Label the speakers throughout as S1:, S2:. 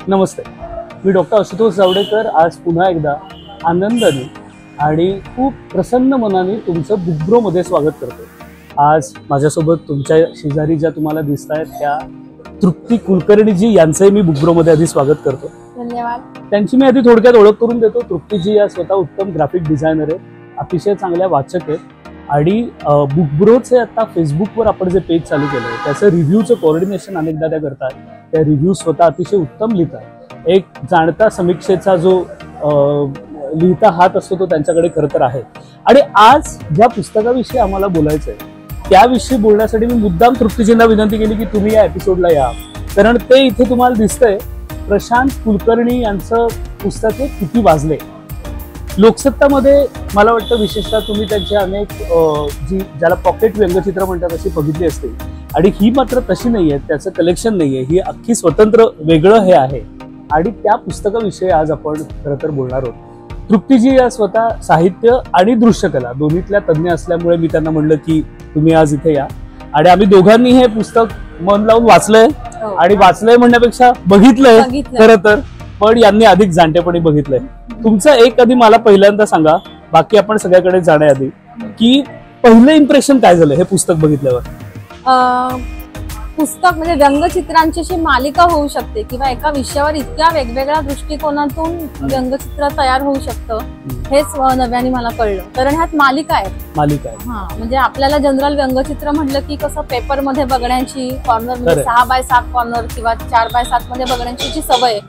S1: नमस्ते, मी doctor Ashutosh Javadekar आज पुन्हा एकदा आनंदाने आणि खूप प्रसन्न मनाने तुमचं बुकब्रो मध्ये स्वागत करतो। आज माझ्यासोबत तुमच्या शेजारी ज्या तुम्हाला दिसत आहेत त्या तृप्ती कुलकर्णीजी यांचंही मी बुकब्रो मध्ये आधी स्वागत करतो।
S2: धन्यवाद।
S1: त्यांची मी आधी थोडक्यात ओळख करून देतो। तृप्तीजी या स्वतः उत्तम ग्राफिक डिझायनर आहेत, अतिशय चांगल्या वाचक आहेत आणि बुकब्रोचे आता फेसबुकवर आपण जे पेज चालू केलं आहे त्याचं रिव्ह्यूचं कोऑर्डिनेशन अनेकदा त्या करतात। त्या रिव्ह्यू स्वतः अतिशय उत्तम लिहितात। एक जाणता समीक्षेचा जो लिहिता हात असतो तो त्यांच्याकडे खरं तर आहे। आणि आज ज्या पुस्तकाविषयी आम्हाला बोलायचं आहे त्याविषयी बोलण्यासाठी मी मुद्दाम तृप्तीजींना विनंती केली की तुम्ही या एपिसोडला या, कारण ते इथे तुम्हाला दिसतंय प्रशांत कुलकर्णी यांचं पुस्तक आहे किती वाजले। लोकसत्तामध्ये मला वाटतं विशेषतः तुम्ही त्यांचे अनेक जी ज्याला पॉकेट व्यंगचित्र म्हणतात अशी बघितली असते, आणि ही मात्र तशी नाहीये, त्याचं कलेक्शन नाहीये, ही अख्खी स्वतंत्र वेगळं हे आहे। आणि त्या पुस्तकाविषयी आज आपण खरं तर बोलणार आहोत। तृप्तीजी या स्वतः साहित्य आणि दृश्यकला दोन्हीतल्या तज्ज्ञ असल्यामुळे मी त्यांना म्हणलं की तुम्ही आज इथे या, आणि आम्ही दोघांनी हे पुस्तक मन लावून वाचलंय आणि वाचलंय म्हणण्यापेक्षा बघितलंय खरं तर, पण यांनी अधिक जाणतेपणी बघितलंय। तुमचं एक आधी मला पहिल्यांदा सांगा, बाकी आपण सगळ्याकडे जाण्याआधी, की पहिलं इम्प्रेशन काय झालं हे पुस्तक बघितल्यावर?
S2: पुस्तक म्हणजे व्यंगचित्रांची अशी मालिका होऊ शकते किंवा एका विषयावर इतक्या वेगवेगळ्या दृष्टिकोनातून व्यंगचित्र तयार होऊ शकतं हेच नव्याने मला कळलं, कारण ह्यात मालिका आहे। हा, म्हणजे आपल्याला जनरल व्यंगचित्र म्हटलं की कसं पेपर मध्ये बघण्याची, कॉर्नर म्हणजे 6x7 कॉर्नर किंवा 4x7 मध्ये बघण्याची जी सवय,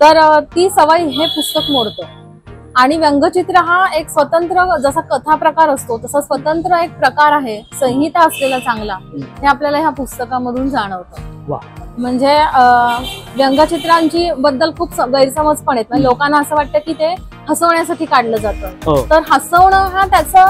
S2: तर ती सवय हे पुस्तक मोडतं। आणि व्यंगचित्र हा एक स्वतंत्र जसा कथा प्रकार असतो तसा स्वतंत्र एक प्रकार आहे, संहिता असलेला चांगला, हे आपल्याला ह्या पुस्तकामधून जाणवतं। म्हणजे व्यंगचित्रांची बद्दल खूप गैरसमज पण आहेत। म्हणजे लोकांना असं वाटतं की ते हसवण्यासाठी काढलं जातं, तर हसवणं हा त्याचा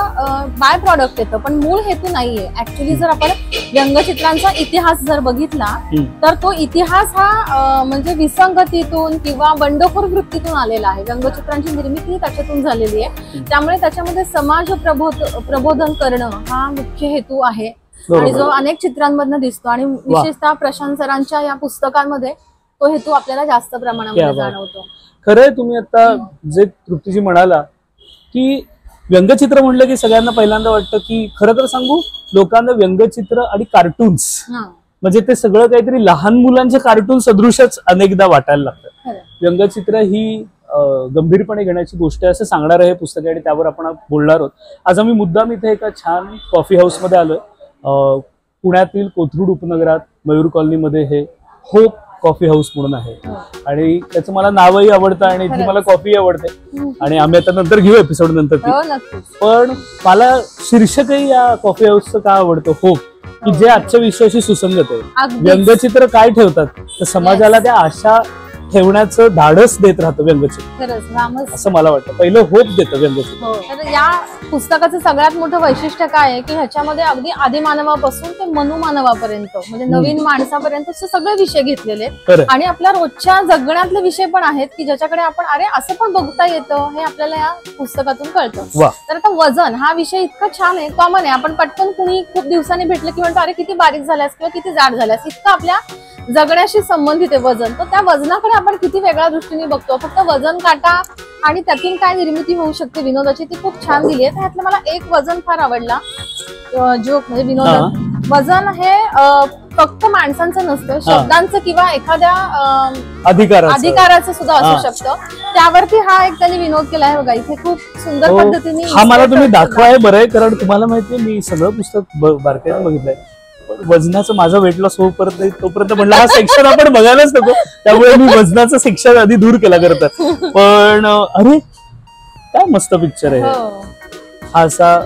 S2: बाय प्रॉडक्ट येतं, पण मूळ हेतू नाहीये। ऍक्च्युली जर आपण व्यंगचित्रांचा इतिहास जर बघितला तर तो इतिहास हा म्हणजे विसंगतीतून किंवा बंडखोर वृत्तीतून आलेला आहे। व्यंगचित्रांची निर्मिती त्याच्यातून झालेली आहे, त्यामुळे त्याच्यामध्ये समाज प्रबोधन करणं हा मुख्य हेतू आहे आणि जो अनेक चित्रांमधनं दिसतो, आणि विशेषतः प्रशांत सरांच्या या पुस्तकांमध्ये तो हेतू आपल्याला जास्त प्रमाणामध्ये जाणवतो।
S1: खरंय, तुम्ही आता जे तृप्तीजी म्हणाला की व्यंगचित्र म्हणलं की सगळ्यांना पहिल्यांदा वाटतं की, खरं तर सांगू, लोकांना व्यंगचित्र आणि कार्टून्स म्हणजे ते सगळं काहीतरी लहान मुलांचे कार्टून सदृशच अनेकदा वाटायला लागतं। व्यंगचित्र ही गंभीरपणे घेण्याची गोष्ट आहे असं सांगणार हे पुस्तक आहे, आणि त्यावर आपण बोलणार आहोत। आज आम्ही मुद्दाम इथे एका छान कॉफी हाऊस मध्ये आलोय, पुण्यातील कोथरूड उपनगरात मयूर कॉलनीमध्ये हे होप कॉफी हाऊस म्हणून आहे, आणि त्याचं मला नावही आवडतं आणि इथली मला कॉफी आवडते, आणि आम्ही आता नंतर घेऊ एपिसोड नंतर ती। पण मला शीर्षकही या कॉफी हाऊसचं का आवडतं, होप, की जे आजच्या विषयाशी सुसंगत आहे। व्यंगचित्र काय ठेवतात तर समाजाला त्या आशा ठेवण्याचं धाडस देत राहतं व्यंगचित्र, असं मला वाटतं। पहिलं होप देतं व्यंगचित्र।
S2: या पुस्तकाचं सगळ्यात मोठं वैशिष्ट्य काय आहे की ह्याच्यामध्ये अगदी आदिमानवापासून ते मनुमानवापर्यंत म्हणजे नवीन माणसापर्यंत सगळे विषय घेतलेले आहेत, आणि आपल्या रोजच्या जगण्यातले विषय पण आहेत की ज्याच्याकडे आपण अरे असं पण बघता येतं हे आपल्याला या पुस्तकातून कळतं। तर आता वजन हा विषय इतका छान आहे, कॉमन आहे, आपण पटकन कुणी खूप दिवसांनी भेटलं की म्हणतो अरे किती बारीक झाल्यास किंवा किती जाड झाल्यास, इतकं आपल्या जगण्याशी संबंधित आहे वजन। तर त्या वजनाकडे आपण किती वेगळ्या दृष्टीने बघतो, फक्त वजन काटा आणि त्यातून काय निर्मिती होऊ शकते विनोदाची ती खूप छान दिली आहे। त्यातलं मला एक वजन फार आवडला, जोक म्हणजे विनोद। वजन हे फक्त माणसांचं नसतं, शब्दांचं किंवा एखाद्या अधिकाराचं सुद्धा असू शकतं, त्यावरती हा एक त्यांनी विनोद केला आहे बघा, इथे खूप सुंदर पद्धतीने।
S1: हा मला तुम्ही दाखवाय बरं, कारण तुम्हाला माहितीये मी सगळं पुस्तक बारकाईने बघितलंय, वजनाचं माझा वेट लॉस होईपर्यंत तोपर्यंत म्हणलं हा सेक्शन आपण बघायलाच नको, त्यामुळे मी वजनाचं सेक्शन आधी दूर केला करत। पण अरे काय मस्त पिक्चर आहे हा, असा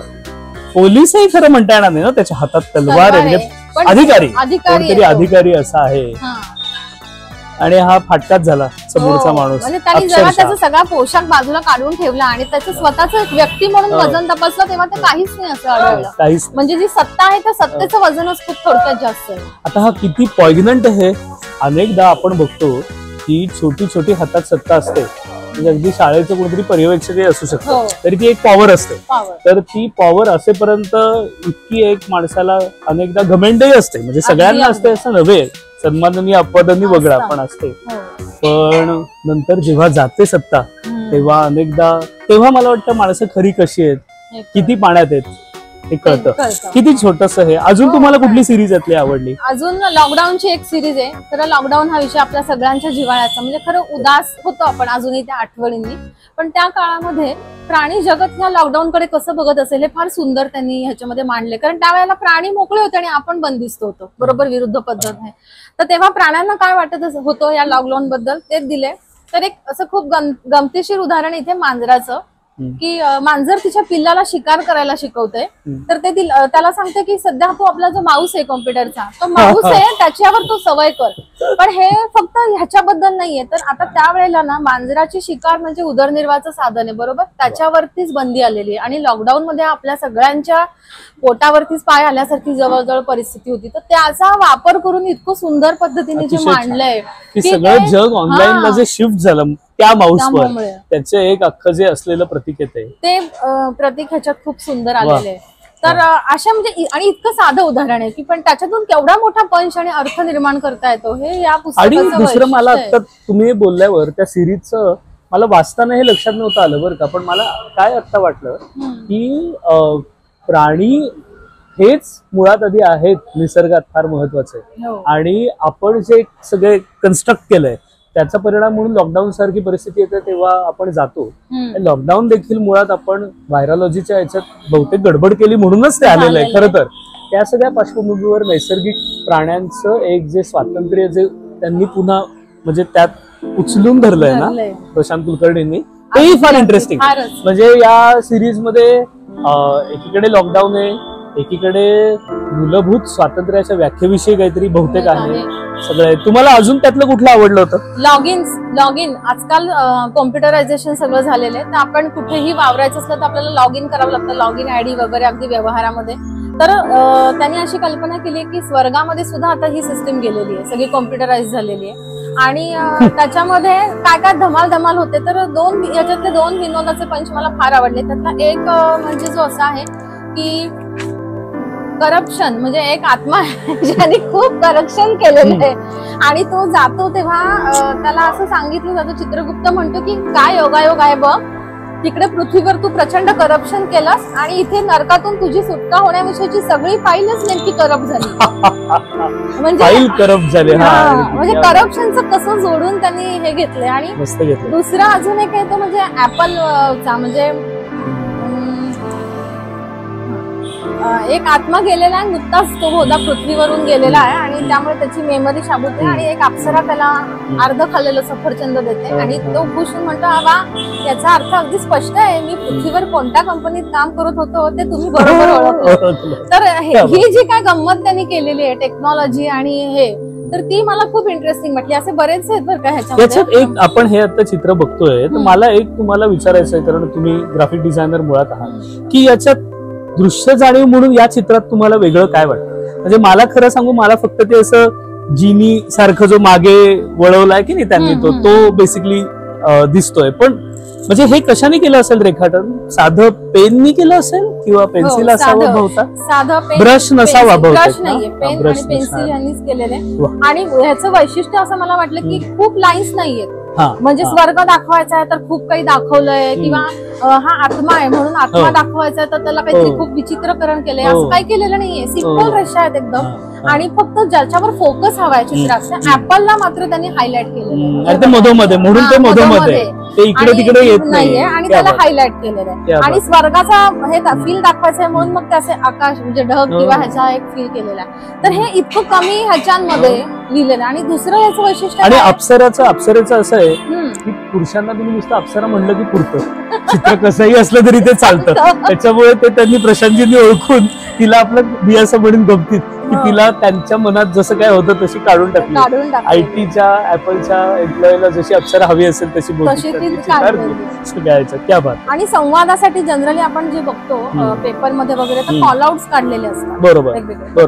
S1: पोलीसही खरं म्हणता येणार नाही ना, त्याच्या हातात तलवार आहे, म्हणजे अधिकारी असा आहे, आणि हा फाटकाच झाला समोरचा माणूस।
S2: म्हणजे त्यांनी जेव्हा त्याचा सगळा पोशाख बाजूला काढून ठेवला आणि त्याचं स्वतःच व्यक्ती म्हणून वजन तपासलं तेव्हा ते काहीच नाही असं आढळलं, म्हणजे जी सत्ता आहे त्या सत्तेचं वजनच खूप थोडक्यात जास्त आहे।
S1: आता हा किती पॉइग्नंट आहे, अनेकदा आपण बघतो की छोटी छोटी हातात सत्ता असते, म्हणजे अगदी शाळेचं कोणतरी पर्यवेक्षकही असू शकतं, तरी ती एक पॉवर असते, तर ती पॉवर असेपर्यंत इतकी एक माणसाला अनेकदा घमेंडही असते, म्हणजे सगळ्यांना असते असं नव्हे, सन्माननीय अपवादांनी वगळा पण असते। पण नंतर जेव्हा जाते सत्ता तेव्हा अनेकदा तेव्हा मला वाटतं माणसं खरी कशी आहेत, किती पाण्यात आहेत हे कळतं. किती छोटस हे. अजून तुम्हाला कुठली सिरीज यातली आवडली?
S2: अजून लॉकडाऊनची एक सिरीज आहे. खरं लॉकडाऊन हा विषय आपल्या सगळ्यांच्या जिव्हाळ्याचा, म्हणजे खरं उदास होतो आपण अजूनही त्या आठवणींनी, पण त्या काळामध्ये प्राणी जगत ह्या लॉकडाऊन कडे कसं बघत असेल हे फार सुंदर त्यांनी ह्याच्यामध्ये मांडले. कारण त्यावेळेला प्राणी मोकळे होते आणि आपण बंदिस्त होतो, बरोबर विरुद्ध पद्धत आहे. तर तेव्हा प्राण्यांना काय वाटत होतं या लॉकडाऊन बद्दल ते दिले. तर एक असं खूप गमतीशीर उदाहरण इथे मांजराचं, की मांजर तिच्या पिल्लाला शिकार करायला शिकवते. तर ते त्याला सांगते की सध्या तो आपला जो माऊस आहे कॉम्प्युटरचा, तो माऊस आहे त्याच्यावर तो सवय कर. पण हे फक्त ह्याच्याबद्दल नाहीये. तर आता त्यावेळेला ना मांजराची शिकार म्हणजे उदरनिर्वाहाचं साधन आहे, बरोबर, त्याच्यावरतीच बंदी आलेली आहे. आणि लॉकडाऊन मध्ये आपल्या सगळ्यांच्या पोटावरतीच पाय आल्यासारखी जवळजवळ परिस्थिती होती. तर त्याचा वापर करून इतकं सुंदर पद्धतीने जे मांडलंय
S1: की सगळं जग ऑनलाईनला जे शिफ्ट झालं त्या माऊसवर, त्याचे एक अख्खं जे असलेलं प्रतीक येते
S2: ते प्रतीक ह्याच्यात खूप सुंदर आलेले आहे. तर अशा म्हणजे आणि इतकं साधं उदाहरण आहे की पण त्याच्यातून केवढा मोठा पंच आणि अर्थ निर्माण करता येतो हे या पुस्तकाचं.
S1: आणि दुसरं मला आता तुम्ही बोलल्यावर त्या सिरीजचं मला वाचताना हे लक्षात नव्हतं आलं बरं का, पण मला काय आता वाटलं की प्राणी हेच मुळात आधी आहेत निसर्गात फार महत्वाचे, आणि आपण जे सगळे कन्स्ट्रक्ट केलंय त्याचा परिणाम म्हणून लॉकडाऊन सारखी परिस्थिती येते तेव्हा आपण जातो. लॉकडाऊन देखील मुळात आपण व्हायरॉलॉजीच्या याच्यात बहुतेक गडबड केली म्हणूनच ते आलेलं आहे. खरं तर त्या सगळ्या पार्श्वभूमीवर नैसर्गिक प्राण्यांचं एक जे स्वातंत्र्य जे त्यांनी पुन्हा म्हणजे त्यात उचलून धरलंय ना प्रशांत कुलकर्णींनी, तेही फार इंटरेस्टिंग. म्हणजे या सिरीज मध्ये एकीकडे लॉकडाऊन आहे, एकीकडे मूलभूत स्वातंत्र्याच्या व्याख्येविषयी काहीतरी बहुतेक आहे सगळं. तुम्हाला अजून त्यातलं कुठलं आवडलं होतं?
S2: लॉग इन आजकाल कॉम्प्युटरायझेशन सगळं झालेलं आहे. तर आपण कुठेही वावरायचं असलं तर आपल्याला लॉग इन करावं लागतं, लॉग इन आयडी वगैरे अगदी व्यवहारामध्ये. तर त्यांनी अशी कल्पना केली की स्वर्गामध्ये सुद्धा आता ही सिस्टीम गेलेली आहे, सगळी कॉम्प्युटराइज झालेली आहे. आणि त्याच्यामध्ये काय काय धमाल होते. तर याच्यातले दोन विनोदाचे पंच मला फार आवडले. त्यातला एक म्हणजे जो असा आहे की करप्शन म्हणजे एक आत्मा आहे ज्याने खूप करप्शन केलेलं आहे आणि तो जातो तेव्हा त्याला असं सांगितलं जातं, चित्रगुप्त म्हणतो की काय योगायोग आहे बघ, तिकडे पृथ्वीवर तू प्रचंड करप्शन केलंस आणि इथे नरकातून तुझी सुटका होण्याविषयीची सगळी फाईलच नेमकी करप्ट झाली. म्हणजे करप्शनचं कसं जोडून त्यांनी हे घेतलंय. आणि दुसरा अजून एक आहे तो म्हणजे ऍपलचा, म्हणजे एक आत्मा गेलेला आहे नुकताच, तो होता पृथ्वीवरून गेलेला आहे आणि त्यामुळे त्याची मेमरी शाबूत आहे. आणि एक अप्सरा त्याला अर्ध खाल्लेलं सफरचंद देते आणि तो खुश म्हणतो, वा याचा अर्थ अगदी स्पष्ट आहे, मी पृथ्वीवर कोणत्या कंपनीत काम करत होतो ते तुम्ही बरोबर ओळखलं. तर ही जी काय गंमत त्यांनी केलेली आहे टेक्नॉलॉजी आणि हे, तर ती मला खूप इंटरेस्टिंग वाटली. असे बरेचसे आहेत बरं का ह्याच्यात.
S1: एक आपण हे आता चित्र बघतोय तर मला एक तुम्हाला विचारायचं आहे, कारण तुम्ही ग्राफिक डिझायनर मुळात आहात, की याच्यात दृश्य जाणीव म्हणून या चित्रात तुम्हाला वेगळं काय वाटतं? म्हणजे मला खरं सांगू, मला फक्त ते असं जिनी सारखं जो मागे वळवलाय की नाही त्यांनी तो बेसिकली दिसतोय. पण म्हणजे हे कशाने केलं असेल रेखाटन? साधं पेननी केलं असेल किंवा पेन्सिल असावं बहुतेक,
S2: साधं
S1: ब्रश नसावा बहुतेक.
S2: ब्रश नाहीये, पेन आणि पेन्सिल यांनीच केलेले. आणि ह्याचं वैशिष्ट्य असं मला वाटलं की खूप लाईन्स नाहीयेत. म्हणजे स्वर्ग दाखवायचा आहे तर खूप काही दाखवलंय, किंवा हा आत्मा आहे म्हणून आत्मा दाखवायचा आहे तर त्याला काहीतरी खूप विचित्रकरण केलंय, असं काही केलेलं नाहीये. सिंपल रेषा आहेत एकदम आणि फक्त ज्याच्यावर फोकस हवाय चित्रात ऍपलला मात्र त्यांनी हायलाइट केलेलं आहे
S1: मधोमध्ये, म्हणून ते मधोमध्ये इकडे तिकडे येत नाहीये
S2: आणि त्याला हायलाइट केलेलं आहे. आणि स्वर्गाचा हे फील दाखवायचं आहे म्हणून मग त्याचे आकाश म्हणजे ढग किंवा ह्याचा एक फील केलेला आहे. तर हे इतकं कमी ह्याच्यामध्ये लिहिलेलं. आणि दुसरं याचं वैशिष्ट्य
S1: आणि अप्सरेचं असं आहे की पुरुषांना तुम्ही नुसतं अप्सरा म्हणलं की पुरतं, चित्र कसंही असलं तरी ते चालतं. त्याच्यामुळे ते त्यांनी प्रशांतजींनी ओळखून तिला आपलं बियासं म्हणून गमतीत की तिला त्यांच्या मनात जसं काय होतं तशी काढून टाकली. आयटीच्या ऍपलच्या एम्प्लॉईला जशी अप्सरा हवी असेल तशी त्या बात.
S2: आणि संवादासाठी जनरली आपण जे बघतो पेपर मध्ये वगैरे तर कॉल आउट्स काढलेले असतात.
S1: बरोबर,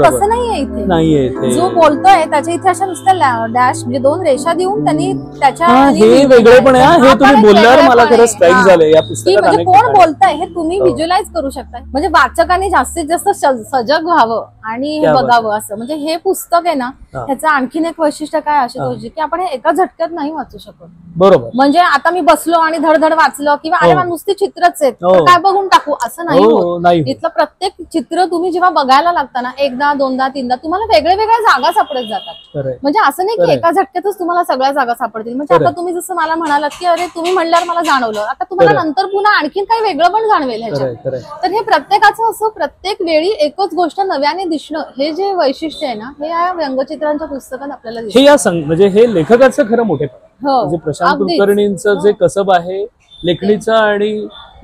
S2: तसं नाहीये इथे. जो बोलतोय त्याच्या इथे अशा नुसत्या डॅश म्हणजे दोन रेषा देऊन त्यांनी त्याच्या
S1: हे वेगळेपण आहे. हे तुम्ही बोलल्यावर मला खरं स्ट्राईक झालंय या पुस्तकात.
S2: म्हणजे कोण बोलताय हे तुम्ही व्हिज्युअलाइज करू शकताय. म्हणजे वाचकांनी जास्तीत जास्त सजग व्हावं आणि हे सांगावं असं. म्हणजे हे पुस्तक आहे ना, ह्याचं आणखीन एक वैशिष्ट्य काय आशुतोषजी, की आपण हे एका झटक्यात नाही वाचू शकत.
S1: बरोबर.
S2: म्हणजे आता मी बसलो आणि धडधड वाचलं किंवा अरे वा नुसती चित्रच आहेत काय बघून टाकू असं नाही होत. इथलं प्रत्येक चित्र तुम्ही जेव्हा बघायला लागता ना, एकदा दोनदा तीनदा तुम्हाला वेगळ्या वेगळ्या जागा सापडत जातात. म्हणजे असं नाही की एका झटक्यातच तुम्हाला सगळ्या जागा सापडतील. म्हणजे आता तुम्ही जसं मला म्हणालात की अरे तुम्ही म्हणल्यावर मला जाणवलं, आता तुम्हाला नंतर पुन्हा आणखीन काही वेगळं पण जाणवेल ह्याच्यात. तर हे प्रत्येकाचं असं प्रत्येक वेळी एकच गोष्ट नव्याने दिसणं हे जे वैशिष्ट्य आहे ना, हे या व्यंगचित्रांच्या पुस्तकात आपल्याला
S1: हे म्हणजे हे लेखकाचं खरं मोठेपण. म्हणजे प्रशांत कुलकर्णींचं जे कसब आहे लेखणीचं आणि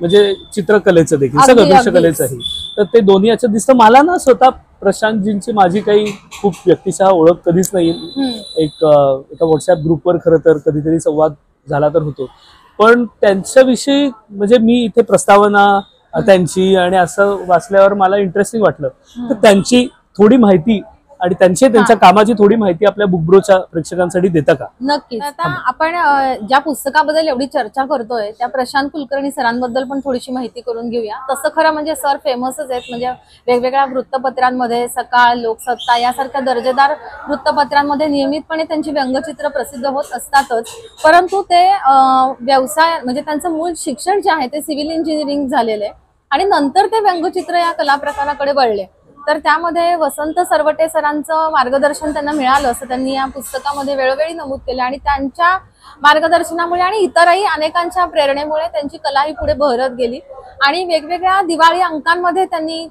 S1: म्हणजे चित्रकलेचं देखील सगळं दृश्यकलेचंही, तर ते दोन्ही याच्यात दिसतं. मला ना स्वतः प्रशांतजींची माझी काही खूप व्यक्तिशः ओळख कधीच नाही. एका व्हॉट्सअप ग्रुपवर खरं तर कधीतरी संवाद झाला तर होतो, पण त्यांच्याविषयी म्हणजे मी इथे प्रस्तावना त्यांची आणि असं वाचल्यावर मला इंटरेस्टिंग वाटलं. तर त्यांची थोडी माहिती आणि त्यांच्या कामाची थोडी माहिती आपल्या बुकब्रोच्या प्रेक्षकांसाठी देता का?
S2: नक्कीच. आता आपण ज्या पुस्तकाबद्दल एवढी चर्चा करतोय त्या प्रशांत कुलकर्णी सरांबद्दल पण थोडीशी माहिती करून घेऊया. तसं खरं म्हणजे सर फेमसच आहेत. म्हणजे वेगवेगळ्या वृत्तपत्रांमध्ये, सकाळ, लोकसत्ता यासारख्या दर्जेदार वृत्तपत्रांमध्ये नियमितपणे त्यांची व्यंगचित्र प्रसिद्ध होत असतातच. परंतु ते व्यवसाय म्हणजे त्यांचं मूळ शिक्षण जे आहे ते सिव्हिल इंजिनिअरिंग झालेलं आहे आणि नंतर ते व्यंगचित्र या कला प्रकाराकडे वळले. तर त्यामध्ये वसंत सरवटे सरांचं मार्गदर्शन त्यांना मिळालं असं त्यांनी या पुस्तकामध्ये वेळोवेळी नमूद केलं. आणि त्यांच्या मार्गदर्शनामुळे आणि इतरही अनेकांच्या प्रेरणेमुळे त्यांची कला ही पुढे बहरत गेली आणि वेगवेगळ्या दिवाळी अंकांमध्ये त्यांनी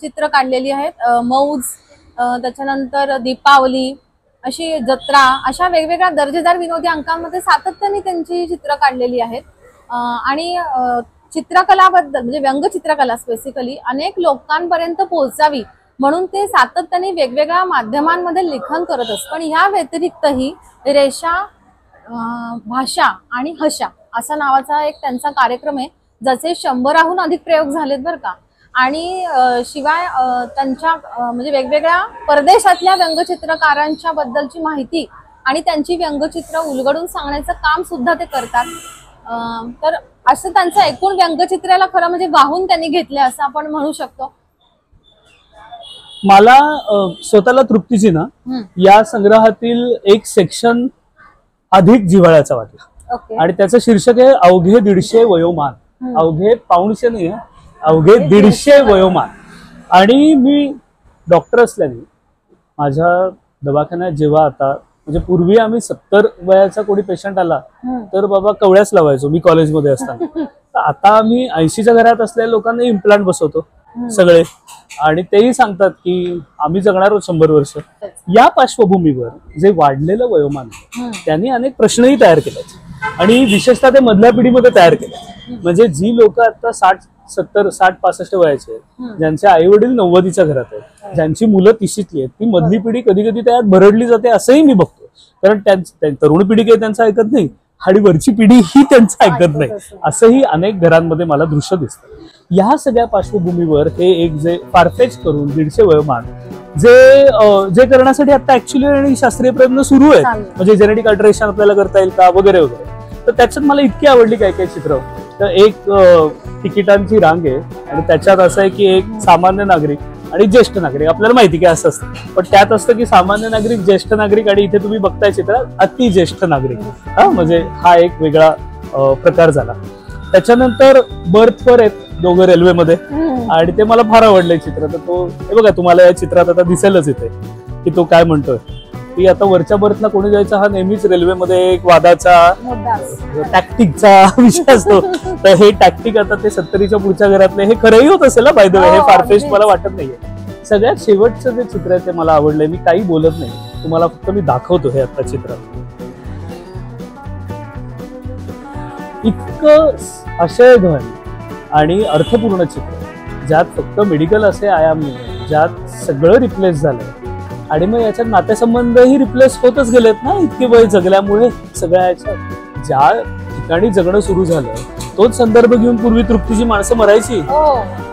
S2: चित्र काढलेली आहेत. मौज, त्याच्यानंतर दीपावली, अशी जत्रा, अशा वेगवेगळ्या दर्जेदार विनोदी अंकांमध्ये सातत्याने त्यांची चित्र काढलेली आहेत. आणि चित्रकलाबद्दल म्हणजे व्यंगचित्रकला स्पेसिफिकली अनेक लोकांपर्यंत पोहोचावी म्हणून ते सातत्याने वेगवेगळ्या माध्यमांमध्ये लेखन करत असतात. पण ह्या व्यतिरिक्तही रेषा, भाषा आणि हशा असा नावाचा एक त्यांचा कार्यक्रम आहे, ज्याचे 100हून अधिक प्रयोग झालेत बरं का. आणि शिवाय त्यांच्या म्हणजे वेगवेगळ्या परदेशातल्या व्यंगचित्रकारांच्या बद्दलची माहिती आणि त्यांची व्यंगचित्र उलगडून सांगण्याचं काम सुद्धा ते करतात. तर असं त्यांचं एकूण व्यंगचित्राला खरं म्हणजे वाहून त्यांनी घेतले असं आपण म्हणू शकतो.
S1: मला स्वतःला तृप्तीची ना या संग्रहातील एक सेक्शन अधिक जिव्हाळ्याचा वाटला आणि त्याचं शीर्षक आहे अवघे 150 वयोमान. अवघे 500 नाही, अवघे 150 वयोमान. आणि मी डॉक्टर असल्याने माझ्या दवाखान्यात जेव्हा आता म्हणजे पूर्वी आम्ही 70 वयाचा कोणी पेशंट आला तर बाबा कवळ्याच लावायचो मी कॉलेजमध्ये असताना. आता आम्ही 80च्या घरात असलेल्या लोकांना इम्प्लांट बसवतो सगळे आणि तेही सांगतात की आम्ही जगणार आहोत 100 वर्ष. या पार्श्वभूमीवर जे वाढलेलं वयोमान त्यांनी अनेक प्रश्नही तयार केले आणि विशेषतः ते मधल्या पिढीमध्ये तयार केले. म्हणजे जी लोक आता 60, 70, 60, 65 वयाचे आहेत, ज्यांचे आई वडील 90च्या घरात आहेत, ज्यांची मुलं 30ची आहेत, ती मधली पिढी कधी कधी त्यात भरडली जाते असंही मी बघतो. कारण तरुण पिढी काही त्यांचं ऐकत नाही आणि वरची पिढी ही त्यांचं ऐकत नाही, असंही अनेक घरांमध्ये मला दृश्य दिसतं. या सगळ्या पार्श्वभूमीवर हे एक जे फारफेच करून 150 वयोमान जे करण्यासाठी आता ऍक्च्युअली शास्त्रीय प्रयत्न सुरू आहेत, म्हणजे जेनेटिक अल्टरेशन आपल्याला करता येईल का वगैरे वगैरे. तर त्याच्यात मला इतकी आवडली काय काय चित्र. तर एक तिकिटांची रांग आहे आणि त्याच्यात असं आहे की एक सामान्य नागरिक आणि ज्येष्ठ नागरिक, आपल्याला माहिती काय असं असतं, पण त्यात असतं की सामान्य नागरिक, ज्येष्ठ नागरिक आणि इथे तुम्ही बघताय चित्र अति ज्येष्ठ नागरिक. म्हणजे हा एक वेगळा प्रकार झाला. त्याच्यानंतर बर्थवर आहेत दोघं रेल्वेमध्ये आणि ते मला फार आवडलंय चित्र. तर तो हे बघा तुम्हाला या चित्रात आता दिसेलच इथे की तो काय म्हणतोय की आता वरच्या बर्थला कोणी जायचं हा नेहमीच रेल्वेमध्ये एक वादाचा टॅक्टिकचा विषय असतो. तर हे टॅक्टिक आता ते 70च्या पुढच्या घरातले हे खरंही होत असेल बाय द वे, हे फारफेच मला वाटत नाहीये. सगळ्यात शेवटचं जे चित्र आहे ते मला आवडलंय. मी काही बोलत नाही, तुम्हाला फक्त मी दाखवतो हे आता चित्र. इतकं आशयघन आणि अर्थपूर्ण चित्र, ज्यात फक्त मेडिकल असे आयाम नाही, ज्यात सगळं रिप्लेस झालंय आणि मग याच्यात नातेसंबंधही रिप्लेस होतच गेलेत ना इतके वय जगल्यामुळे. सगळ्या याच्यात ज्या ठिकाणी जगणं सुरू झालं तोच संदर्भ घेऊन पूर्वी तृप्तीची माणसं मरायची,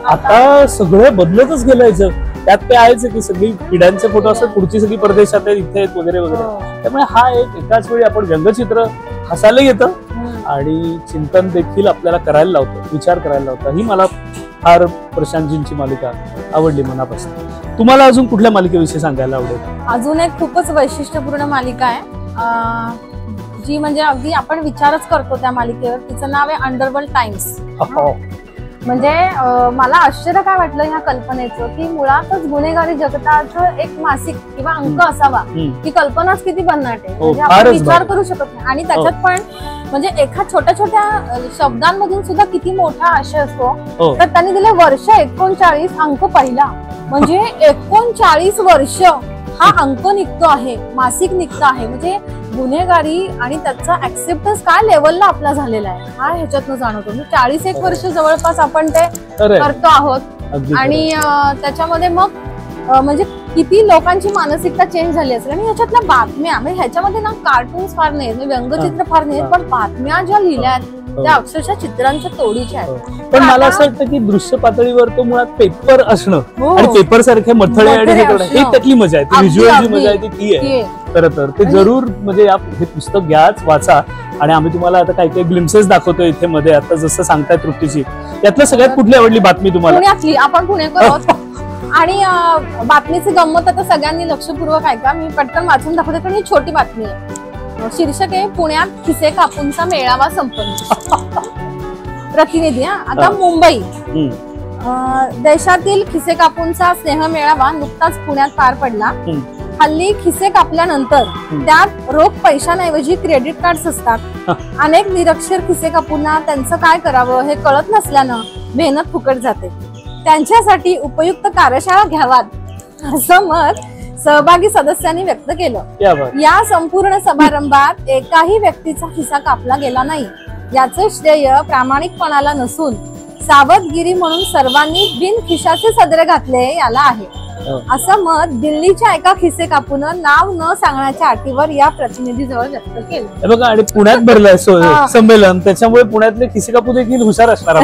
S1: आता सगळं बदलतच गेलंय जग. त्यात ते आहेच की सगळी पिढ्यांचे फोटो असतात, पुढची सगळी परदेशात आहेत, इथे आहेत वगैरे वगैरे. त्यामुळे हा एकाच वेळी आपण व्यंगचित्र हसायला येतं आणि चिंतन देखील आपल्याला करायला लावतो, विचार करायला लावतो. ही मला फार प्रशांतजींची मालिका आवडली मनापासून. तुम्हाला अजून कुठल्या मालिकेविषयी सांगायला आवडेल?
S2: अजून एक खूपच वैशिष्ट्यपूर्ण मालिका आहे जी म्हणजे अगदी आपण विचारच करतो त्या मालिकेवर. तिचं नाव आहे अंडरवर्ल्ड टाइम्स. म्हणजे मला आश्चर्य काय वाटलं ह्या कल्पनेचं की मुळातच गुन्हेगारी जगताचं एक मासिक किंवा अंक असावा. ही कल्पनाच किती भन्नाट आहे, म्हणजे आपण विचार करू शकत नाही. आणि त्याच्यात पण म्हणजे एका छोट्या छोट्या शब्दांमधून सुद्धा किती मोठा आशय असतो. तर त्यांनी दिले वर्ष 39, अंक पहिला. म्हणजे 39 वर्ष हा अंक निघतो आहे, मासिक निघतो आहे. म्हणजे गुन्हेगारी आणि त्याचा ऍक्सेप्टन्स काय लेवलला आपला झालेला आहे हा ह्याच्यातनं जाणवतो. 41 वर्ष जवळपास आपण ते करतो आहोत. आणि त्याच्यामध्ये मग म्हणजे किती लोकांची मानसिकता चेंज झाली असेल. आणि ह्याच्यातल्या बातम्या म्हणजे ह्याच्यामध्ये ना कार्टून्स फार नाहीत, व्यंगचित्र फार नाहीत, पण बातम्या ज्या लिहिल्या आहेत त्या अक्षरशः चित्रांच्या तोडीच्या आहेत.
S1: पण मला असं वाटतं की दृश्य पातळीवर तो मुळात पेपर असणं आणि पेपर सारखे मथळे आणि हे त्यातली मजा आहे, ती व्हिज्युअल जी मजा आहे ती आहे खरं तर. ते जरूर म्हणजे हे पुस्तक घ्याच, वाचा. आणि आम्ही तुम्हाला आता काही काही ग्लिम्सेस दाखवतोय इथे मध्ये. आता जसं सांगताय तृप्तीची, यातलं सगळ्यात कुठली आवडली बातमी तुम्हाला?
S2: पुण्यातली. आपण पुणेकर आहोत आणि बातमीची गंमत आता सगळ्यांनी लक्षपूर्वक ऐका, मी पटकन वाचून दाखवते कारण ही छोटी बातमी आहे. शीर्षक आहे पुण्यात खिसे कापूंचा मेळावा संपन्न. प्रतिनिधी आता मुंबई. देशातील खिसे कापूंचा स्नेह मेळावा नुकताच पुण्यात पार पडला. हल्ली खिसे कापल्यानंतर त्यात रोख पैशांऐवजी क्रेडिट कार्ड असतात. अनेक निरक्षर खिसे कापूंना त्यांचं काय करावं हे कळत नसल्यानं मेहनत फुकट जाते. त्यांच्यासाठी उपयुक्त कार्यशाळा घ्यावात असं मत सहभागी सदस्यांनी व्यक्त केलं. या संपूर्ण समारंभात एकाही व्यक्तीचा खिसा कापला गेला नाही. याचं श्रेय प्रामाणिकपणाला नसून सावधगिरी म्हणून सर्वांनी बिन खिशाचे सदरे घातले याला आहे, असं मत दिल्लीच्या एका खिसे कापून नाव न सांगण्याच्या अटीवर या प्रतिनिधीजवळ व्यक्त केलं.
S1: बघा, आणि पुण्यात भरलंय संमेलन, त्याच्यामुळे पुण्यातले खिसे कापू देखील हुशार असणार.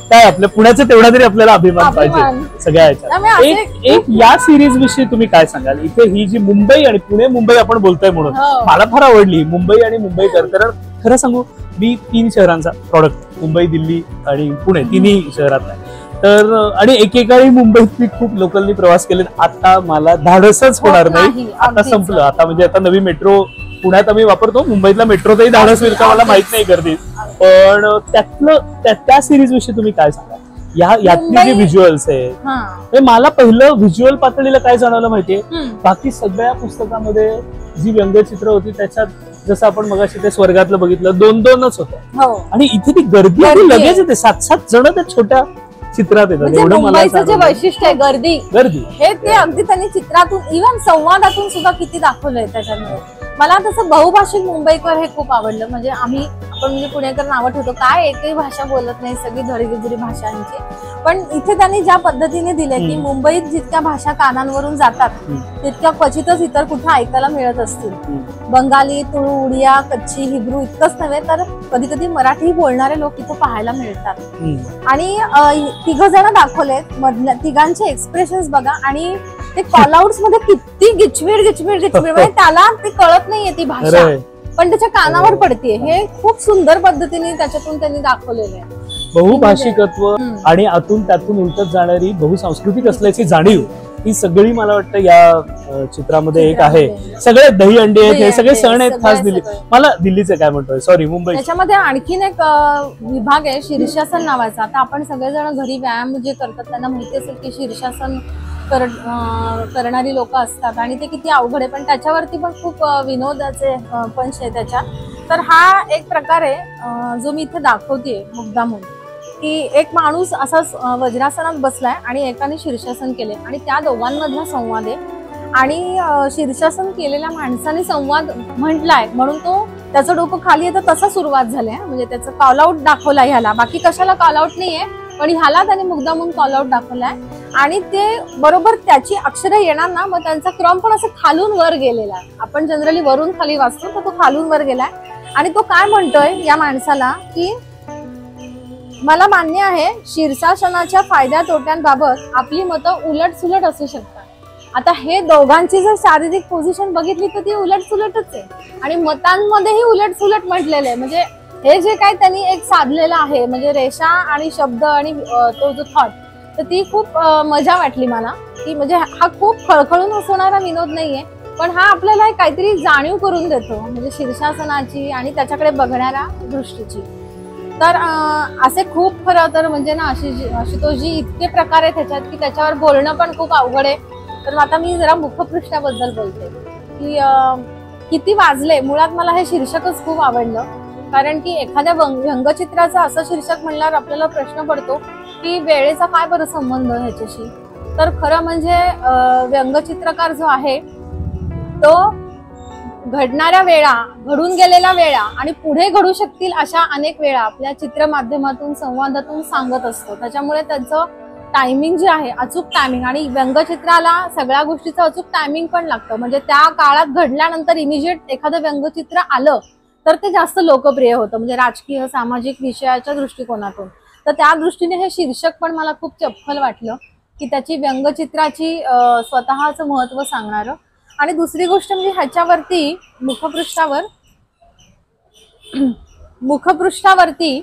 S1: काय आपल्या पुण्याचं तेवढा तरी आपल्याला अभिमान पाहिजे सगळ्या ह्याच्यात. एक या सिरीज विषयी तुम्ही काय सांगाल? इथे ही जी मुंबई आणि पुणे मुंबई आपण बोलतोय म्हणून मला फार आवडली मुंबई आणि मुंबईकर. कारण खरं सांगू, मी 3 शहरांचा प्रॉडक्ट, मुंबई, दिल्ली आणि पुणे, तिन्ही शहरात आहे. तर आणि एकेकाळी मुंबईत मी खूप लोकलनी प्रवास केले. आता मला धाडसच होणार नाही, आता संपलं. आता म्हणजे आता नवी मेट्रो पुण्यात आम्ही वापरतो, मुंबईतला मेट्रोतही धाडस होईल का मला माहित नाही गर्दीत. पण त्यातलं त्या सिरीज विषयी तुम्ही काय सांगा? यातली जी व्हिज्युअल्स आहे, मला पहिलं व्हिज्युअल पातळीला काय जाणवलं माहितीये, बाकी सगळ्या पुस्तकामध्ये जी व्यंगचित्र होती त्याच्यात जसं आपण मगाशी ते स्वर्गातलं बघितलं 2-2च होतं. आणि इथे ती गर्दी लगेच येते, 7-7 जण त्या छोट्या चित्रात येतात. एवढं मला
S2: जे वैशिष्ट्य आहे गर्दी हे ते अगदी त्यांनी चित्रातून इव्हन संवादातून सुद्धा किती दाखवलंय त्याच्यामध्ये. मला तसं बहुभाषिक मुंबईकर हे खूप आवडलं. म्हणजे आपण म्हणजे पुणेकर नावं ठेवतो, काय एकही भाषा बोलत नाही, सगळी धडीगिरी भाषांची. पण इथे त्यांनी ज्या पद्धतीने दिले की मुंबईत जितक्या भाषा कानांवरून जातात तितक्या क्वचितच इतर कुठे ऐकायला मिळत असतील. बंगाली, तुळू, उडिया, कच्ची, हिब्रू इतकंच नव्हे तर कधी कधी मराठी बोलणारे लोक इथे पाहायला मिळतात. आणि 3 जण दाखवलेत, मधल्या तिघांचे एक्सप्रेशन्स बघा. आणि ते कॉलआउट्स मध्ये किती गिचवीड म्हणजे त्याला ते कळत नाहीये ती भाषा, पण त्याच्या कानावर पडते. हे खूप सुंदर पद्धतीने त्याच्यातून त्यांनी दाखवलेलं आहे.
S1: बहुभाषिकत्व आणि आतून त्यातून उलटत जाणारी बहुसांस्कृतिक असल्याची जाणीव ही सगळी मला वाटतं या चित्रामध्ये एक आहे. सगळे दही अंडे आहेत, हे सगळे सण आहेत खास दिल्ली. मला दिल्लीचं काय म्हणतोय, सॉरी मुंबई.
S2: त्याच्यामध्ये आणखीन एक विभाग आहे शीर्षासन नावाचा. आता आपण सगळेजण घरी व्यायाम जे करतात त्यांना माहिती असेल की शीर्षासन करणारी लोक असतात आणि ते किती अवघड आहे, पण त्याच्यावरती पण खूप विनोदाचे पंच आहे त्याच्यात. तर हा एक प्रकार आहे जो मी इथे दाखवतेय मुद्दामून, की एक माणूस असाच वज्रासनात बसलाय आणि एकाने शीर्षासन केले आणि त्या दोघांमधला संवाद आहे. आणि शीर्षासन केलेल्या माणसाने संवाद म्हटलाय म्हणून तो त्याचं डोकं खाली येतं तसा सुरुवात झाली. म्हणजे त्याचं कॉल आउट दाखवला ह्याला, बाकी कशाला कॉल आउट नाहीये, पण ह्याला त्याने मुद्दामून कॉल आउट दाखवलाय. आणि ते बरोबर त्याची अक्षरं येणार ना, मग त्यांचा क्रम पण असं खालून वर गेलेला आहे. आपण जनरली वरून खाली वाचतो, तर तो खालून वर गेलाय. आणि तो काय म्हणतोय या माणसाला की मला मान्य आहे शीर्षासनाच्या फायद्या तोट्यांबाबत आपली मतं उलट सुलट असू शकतात. आता हे दोघांची जर शारीरिक पोझिशन बघितली तर ती उलट सुलटच आहे आणि मतांमध्येही उलट सुलट म्हटलेलं आहे. म्हणजे हे जे काय त्यांनी एक साधलेलं आहे म्हणजे रेषा आणि शब्द आणि तो जो थॉट, तर ती खूप मजा वाटली मला की म्हणजे हा खूप खळखळून हसवणारा विनोद नाहीये, पण हा आपल्याला एक काहीतरी जाणीव करून देतो म्हणजे शीर्षासनाची आणि त्याच्याकडे बघणाऱ्या दृष्टीची. तर असे खूप खरं तर म्हणजे ना आशुतोषजी इतके प्रकार आहेत त्याच्यात की त्याच्यावर बोलणं पण खूप अवघड आहे. तर आता मी जरा मुखपृष्ठाबद्दल बोलते की किती वाजले. मुळात मला हे शीर्षकच खूप आवडलं, कारण की एखाद्या व्यंगचित्राचं असं शीर्षक म्हणल्यावर आपल्याला प्रश्न पडतो की वेळेचा काय बरं संबंध ह्याच्याशी. तर खरं म्हणजे व्यंगचित्रकार जो आहे तो घडणाऱ्या वेळा, घडून गेलेल्या वेळा आणि पुढे घडू शकतील अशा अनेक वेळा आपल्या चित्र माध्यमातून संवादातून सांगत असतो. त्याच्यामुळे त्यांचं टायमिंग जे आहे, अचूक टायमिंग, आणि व्यंगचित्राला सगळ्या गोष्टीचं अचूक टायमिंग पण लागतं. म्हणजे त्या काळात घडल्यानंतर इमिजिएट एखादं व्यंगचित्र आलं तर ते जास्त लोकप्रिय होतं, म्हणजे राजकीय सामाजिक विषयाच्या दृष्टिकोनातून. तर त्या दृष्टीने हे शीर्षक पण मला खूप चपखल वाटलं की त्याची व्यंगचित्राची स्वतःचं महत्व सांगणारं. आणि दुसरी गोष्ट म्हणजे ह्याच्यावरती मुखपृष्ठावरती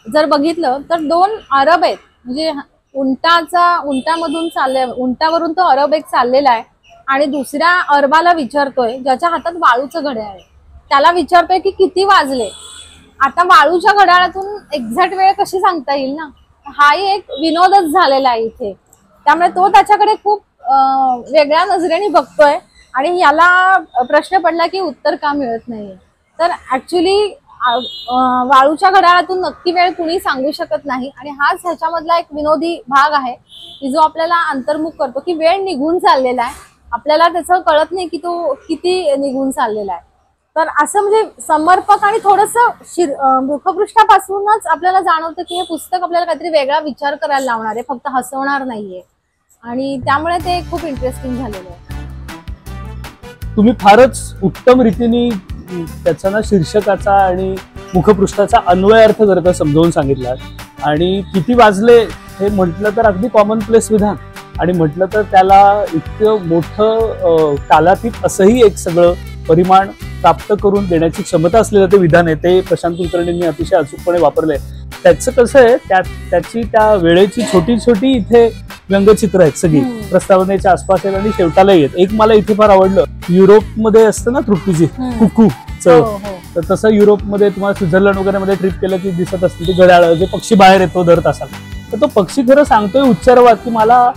S2: जर बघितलं तर 2 अरब आहेत. म्हणजे उंटावरून तो अरब एक चाललेला आहे आणि दुसऱ्या अरबाला विचारतोय, ज्याच्या हातात वाळूचं घड्याळ आहे, त्याला विचारतोय की किती वाजले. आता वाळूच्या घड्याळातून एक्झॅक्ट वेळ कशी सांगता येईल ना. हाही एक विनोदच झालेला आहे इथे. त्यामुळे तो त्याच्याकडे खूप वेगळ्या नजरेने बघतोय आणि याला प्रश्न पडला की उत्तर का मिळत नाहीये. तर ऍक्च्युली वाळूच्या घड्याळातून नक्की वेळ कुणी सांगू शकत नाही, आणि हाच ह्याच्यामधला एक विनोदी भाग आहे की जो आपल्याला अंतर्मुख करतो की वेळ निघून चाललेला आहे, आपल्याला त्याचं कळत नाही की तो किती निघून चाललेला आहे. तर असं म्हणजे समर्पक आणि थोडंसं मुखपृष्ठापासूनच आपल्याला जाणवतं की हे पुस्तक आपल्याला काहीतरी वेगळा विचार करायला लावणार आहे, फक्त हसवणार नाहीये. आणि त्यामुळे ते खूप इंटरेस्टिंग झालेलं आहे.
S1: तुम्ही फारच उत्तम रीतीने त्याचा ना शीर्षकाचा आणि मुखपृष्ठाचा अन्वयार्थ करता समजावून सांगितला. आणि किती वाजले हे म्हटलं तर अगदी कॉमन प्लेस विधान, आणि म्हटलं तर त्याला इतकं मोठं कालातीत असंही एक सगळं परिमाण प्राप्त करून देण्याची क्षमता असलेलं ते विधान आहे. ते प्रशांत कुलकर्णींनी अतिशय अचूकपणे वापरलंय. त्याचं कसं आहे, त्याची त्या वेळेची छोटी छोटी इथे व्यंगचित्र आहेत, सगळी प्रस्तावनेच्या आसपास आहेत आणि शेवटाला येत. एक मला इथे फार आवडलं, युरोपमध्ये असतं ना तृप्तीजी कुकूचं, तर तसं युरोपमध्ये तुम्हाला स्वित्झर्लंड वगैरे मध्ये ट्रिप केलं की दिसत असते ती घड्याळ, जे पक्षी बाहेर येतो दर तासाला. तर तो पक्षी खरं सांगतोय उच्चारवाद की मला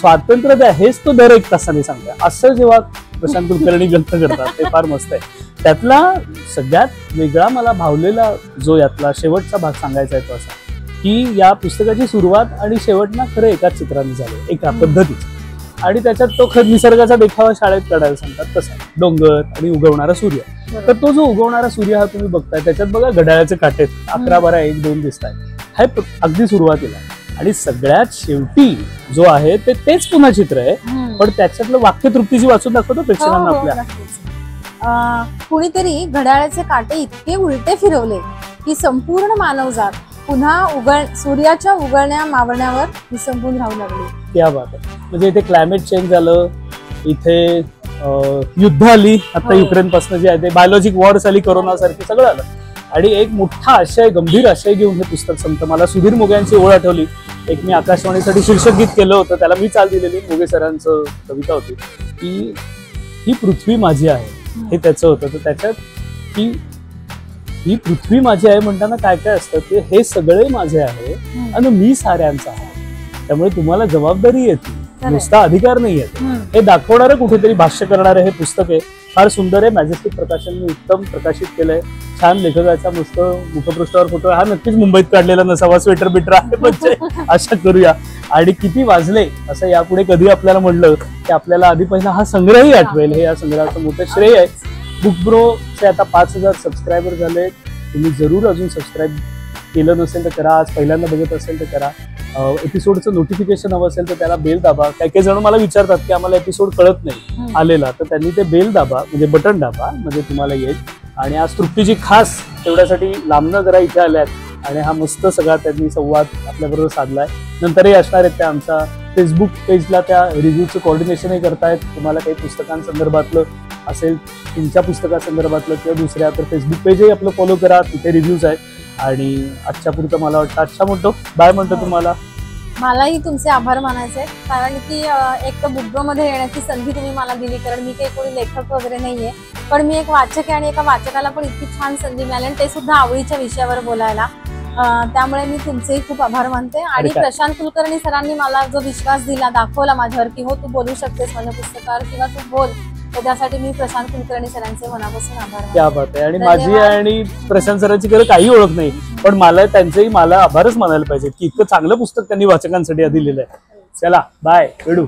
S1: स्वातंत्र्य द्या, हेच तो दर 1 तासाने सांगतोय. असं जेव्हा प्रशांत कुलकर्णी व्यक्त करतात ते फार मस्त आहे. त्यातला सगळ्यात वेगळा मला भावलेला जो यातला शेवटचा भाग सांगायचा आहे तो असा की या पुस्तकाची सुरुवात आणि शेवट ना खरं एकाच चित्राने झाले, एका पद्धतीचं. आणि त्याच्यात तो निसर्गाचा देखावा शाळेत काढायला सांगतात तसा, डोंगर आणि उगवणारा सूर्य. तर तो जो उगवणारा सूर्य हा तुम्ही बघताय, त्याच्यात बघा घड्याळाचे काटे 11, 12, 1, 2 दिसत आहेत. हे अगदी सुरुवातीला. आणि सगळ्यात शेवटी जो आहे तेच पुन्हा चित्र आहे, पण त्याच्यातलं वाक्य तृप्तीची वाचून दाखवतो प्रेक्षकांना आपल्या.
S2: कुणीतरी घड्याळाचे काटे इतके उलटे फिरवले की संपूर्ण मानवजात पुन्हा सूर्याच्या उगवण्या मावळण्यावर विसंबून राहू लागली.
S1: क्या बात आहे. म्हणजे इथे क्लायमेट चेंज झालं, इथे युद्ध आली आता युक्रेन पासून जे आहे ते, बायोलॉजिक वॉर्स आली, कोरोना सारखी सगळं आलं. आणि एक मोठा आशय, गंभीर आशय घेऊन हे पुस्तक संपतं. मला सुधीर मोघे यांची ओळ आठवली. एक मी आकाशवाणीसाठी शीर्षक गीत केलं होतं, त्याला मी चाल दिलेली. मोघे सरांचं कविता होती की ही पृथ्वी माझी आहे, हे त्याचं होतं. तर त्याच्यात की ही पृथ्वी माझी आहे म्हणताना काय काय असतं ते, हे सगळे माझे आहे आणि मी साऱ्यांचा आहे, त्यामुळे तुम्हाला जबाबदारी येते, नुसता अधिकार नाही येते. हे दाखवणारं कुठेतरी भाष्य करणारं हे पुस्तक आहे. फार सुंदर आहे. मॅजेस्टिक प्रकाशनने उत्तम प्रकाशित केलंय. छान लेखकाचा मस्त मुखपृष्ठावर फोटो. हा नक्कीच मुंबईत काढलेला नसावा, स्वेटर बिटर आहे म्हणजे आशा करूया. आणि किती वाजले असं यापुढे कधी आपल्याला म्हणलं की आपल्याला आधी पहिला हा संग्रहही आठवेल. हे या संग्रहाचं मोठं श्रेय आहे. बुकब्रोचे आता 5000 सबस्क्रायबर झाले. तुम्ही जरूर अजून सबस्क्राईब केलं नसेल तर करा. आज पहिल्यांदा बघत असेल तर करा. एपिसोडचं नोटिफिकेशन हवं असेल तर त्याला बेल दाबा. काही काही जण मला विचारतात की आम्हाला एपिसोड कळत नाही आलेला, तर त्यांनी ते बेल दाबा, म्हणजे बटन दाबा, म्हणजे तुम्हाला येईल. आणि आज तृप्तीजी खास तेवढ्यासाठी लांबनं जरा इथे आल्यात आणि हा मस्त सगळा त्यांनी संवाद आपल्याबरोबर साधलाय. नंतरही असणार आहेत त्या आमच्या फेसबुक पेजला, त्या रिव्ह्यूचं कोऑर्डिनेशनही करतायत. तुम्हाला काही पुस्तकांसंदर्भातलं असेल, तुमच्या पुस्तकासंदर्भातलं किंवा दुसऱ्या, तर फेसबुक पेजही आपलं फॉलो करा, तिथे रिव्ह्यूज आहेत. आणि आजच्या पुरतं मला वाटतं अच्छा म्हणतो, बाय म्हणतो तुम्हाला.
S2: मलाही तुमचे आभार मानायचे, कारण की एक तर बुकब्रो मध्ये येण्याची संधी तुम्ही मला दिली, कारण मी काही कोणी लेखक वगैरे नाहीये, पण मी एक वाचक आहे आणि एका वाचकाला पण इतकी छान संधी मिळाली आणि ते सुद्धा आवडीच्या विषयावर बोलायला. त्यामुळे मी तुमचेही खूप आभार मानते. आणि प्रशांत कुलकर्णी सरांनी मला जो विश्वास दिला, दाखवला माझ्यावर की हो तू बोलू शकतेस माझ्या पुस्तकावर किंवा तू बोल, तर त्यासाठी मी प्रशांत कुलकर्णी सरांचे मनापासून आभार मानते.
S1: क्या बात आहे. आणि माझी आणि प्रशांत सरांची खरं काही ओळख नाही, पण मला त्यांचेही मला आभारच मानायला पाहिजे की इतकं चांगलं पुस्तक त्यांनी वाचकांसाठी दिलेलं आहे. चला बाय, भेटू.